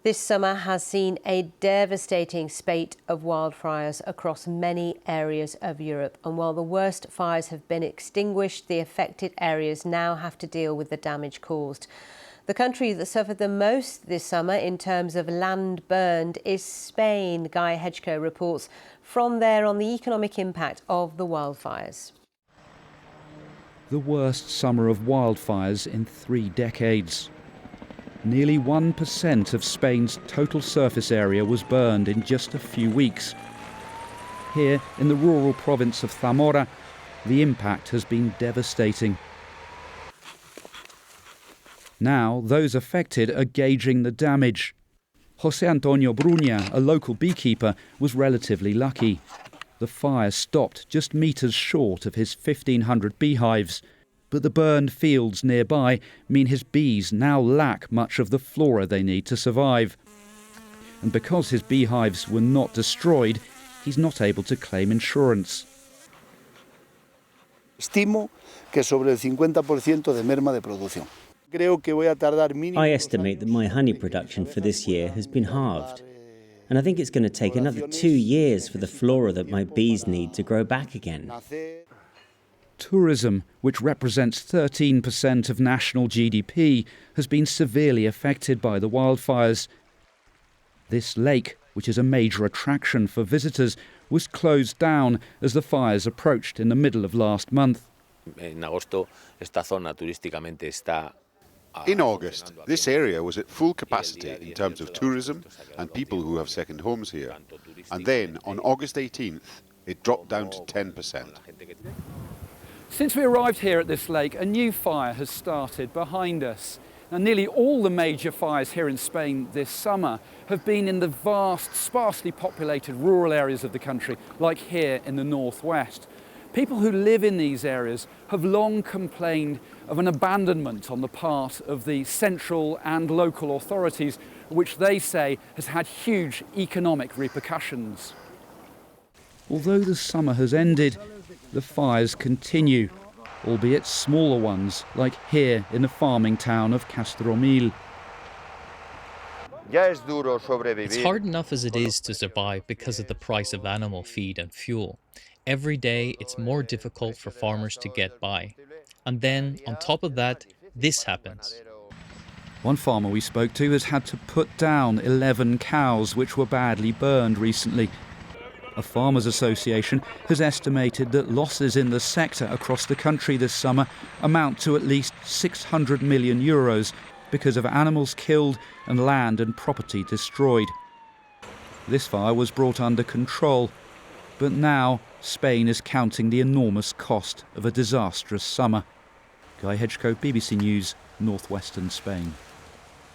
This summer has seen a devastating spate of wildfires across many areas of Europe. And while the worst fires have been extinguished, the affected areas now have to deal with the damage caused. The country that suffered the most this summer in terms of land burned is Spain. Guy Hedgecoe reports from there on the economic impact of the wildfires. The worst summer of wildfires in 3 decades. Nearly 1% of Spain's total surface area was burned in just a few weeks. Here, in the rural province of Zamora, the impact has been devastating. Now, those affected are gauging the damage. José Antonio Bruña, a local beekeeper, was relatively lucky. The fire stopped just metres short of his 1,500 beehives. But the burned fields nearby mean his bees now lack much of the flora they need to survive. And because his beehives were not destroyed, he's not able to claim insurance. Estimo que sobre el 50% de merma de producción. I estimate that my honey production for this year has been halved. And I think it's going to take another 2 years for the flora that my bees need to grow back again. Tourism, which represents 13% of national GDP, has been severely affected by the wildfires. This lake, which is a major attraction for visitors, was closed down as the fires approached in the middle of last month. In August, this area was at full capacity in terms of tourism and people who have second homes here. And then, on August 18th, it dropped down to 10%. Since we arrived here at this lake, a new fire has started behind us. Now, nearly all the major fires here in Spain this summer have been in the vast, sparsely populated rural areas of the country, like here in the northwest. People who live in these areas have long complained of an abandonment on the part of the central and local authorities, which they say has had huge economic repercussions. Although the summer has ended, the fires continue, albeit smaller ones, like here in the farming town of Castromil. It's hard enough as it is to survive because of the price of animal feed and fuel. Every day it's more difficult for farmers to get by. And then, on top of that, this happens. One farmer we spoke to has had to put down 11 cows which were badly burned recently. A farmers' association has estimated that losses in the sector across the country this summer amount to at least 600 million euros because of animals killed and land and property destroyed. This fire was brought under control, but now Spain is counting the enormous cost of a disastrous summer. Guy Hedgecoe, BBC News, northwestern Spain.